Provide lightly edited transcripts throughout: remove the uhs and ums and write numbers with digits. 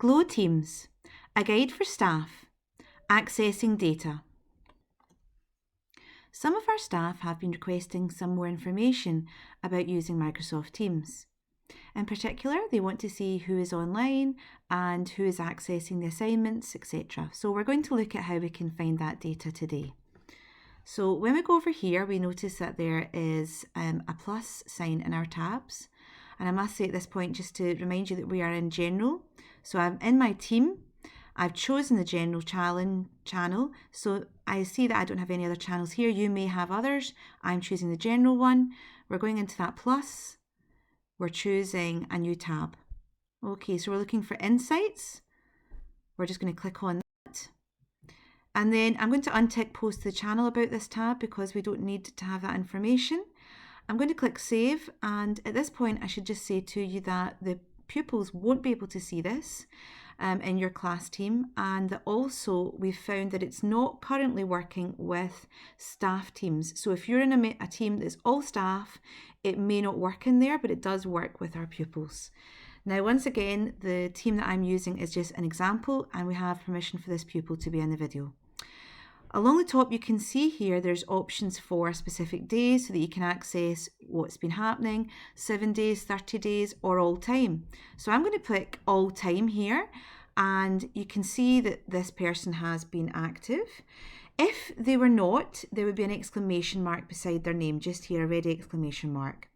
Glow Teams, a guide for staff, accessing data. Some of our staff have been requesting some more information about using Microsoft Teams. In particular, they want to see who is online and who is accessing the assignments, etc. So we're going to look at how we can find that data today. So when we go over here, we notice that there is a plus sign in our tabs. And I must say at this point, just to remind you that we are in general. So I'm in my team. I've chosen the general channel. So I see that I don't have any other channels here. You may have others. I'm choosing the general one. We're going into that plus. We're choosing a new tab. Okay, so we're looking for insights. We're just going to click on that. And then I'm going to untick post to the channel about this tab because we don't need to have that information. I'm going to click save, and at this point I should just say to you that the pupils won't be able to see this in your class team, and that also we've found that it's not currently working with staff teams. So if you're in a team that's all staff, it may not work in there, but it does work with our pupils. Now, once again, the team that I'm using is just an example, and we have permission for this pupil to be in the video. Along the top, you can see here there's options for specific days so that you can access what's been happening, 7 days, 30 days, or all time. So I'm going to click all time here, and you can see that this person has been active. If they were not, there would be an exclamation mark beside their name, just here, a red exclamation mark.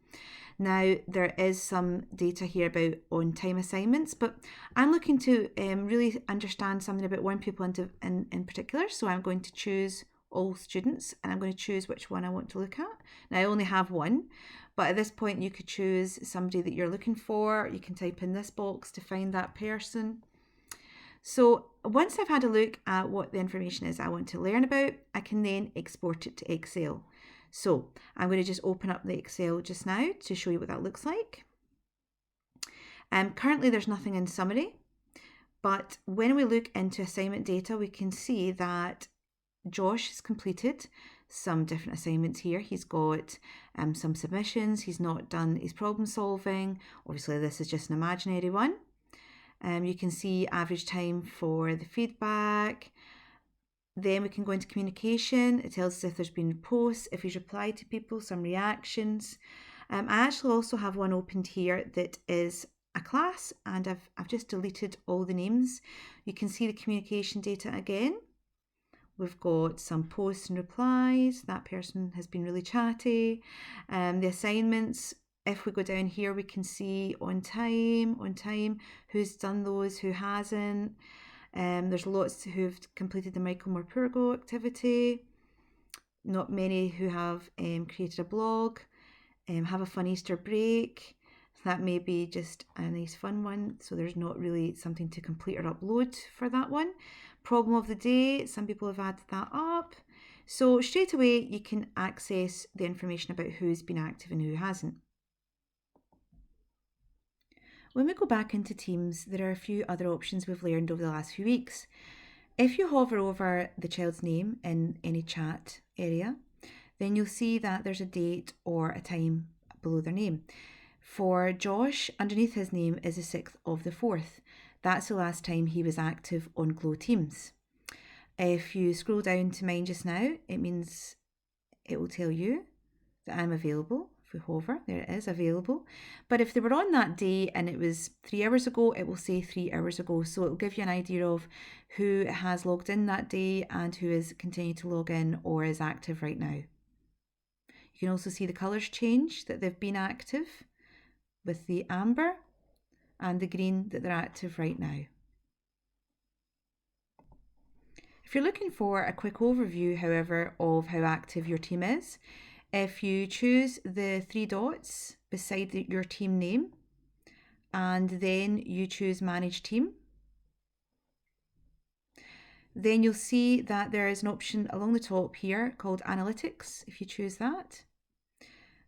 Now, there is some data here about on-time assignments, but I'm looking to really understand something about one pupil in particular. So I'm going to choose all students, and I'm going to choose which one I want to look at. Now, I only have one, but at this point you could choose somebody that you're looking for. You can type in this box to find that person. So once I've had a look at what the information is I want to learn about, I can then export it to Excel. So I'm going to just open up the Excel just now to show you what that looks like. Currently there's nothing in summary, but when we look into assignment data, we can see that Josh has completed some different assignments here. He's got some submissions. He's not done his problem solving. Obviously this is just an imaginary one. You can see average time for the feedback. Then we can go into communication. It tells us if there's been posts, if he's replied to people, some reactions. I actually also have one opened here that is a class, and I've just deleted all the names. You can see the communication data again. We've got some posts and replies. That person has been really chatty. The assignments, if we go down here, we can see on time, who's done those, who hasn't. There's lots who've completed the Michael Morpurgo activity. Not many who have created a blog. Have a fun Easter break. That may be just a nice fun one, so there's not really something to complete or upload for that one. Problem of the day, some people have added that up. So straight away you can access the information about who's been active and who hasn't. When we go back into Teams, there are a few other options we've learned over the last few weeks. If you hover over the child's name in any chat area, then you'll see that there's a date or a time below their name. For Josh, underneath his name is the 6th of the 4th. That's the last time he was active on Glow Teams. If you scroll down to mine just now, it means it will tell you that I'm available. If we hover, there it is, available. But if they were on that day and it was 3 hours ago, it will say 3 hours ago. So it will give you an idea of who has logged in that day and who is continuing to log in or is active right now. You can also see the colours change, that they've been active with the amber, and the green that they're active right now. If you're looking for a quick overview, however, of how active your team is, if you choose the 3 dots beside your team name, and then you choose Manage Team, then you'll see that there is an option along the top here called Analytics, if you choose that.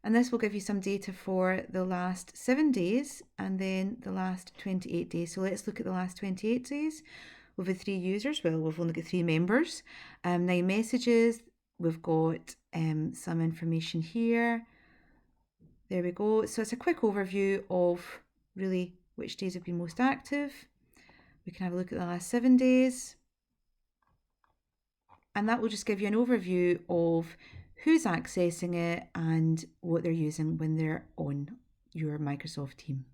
And this will give you some data for the last 7 days and then the last 28 days. So let's look at the last 28 days. We've had 3 users. Well, we've only got 3 members. 9 messages. We've got some information here. There we go. So it's a quick overview of really which days have been most active. We can have a look at the last 7 days. And that will just give you an overview of who's accessing it and what they're using when they're on your Microsoft team.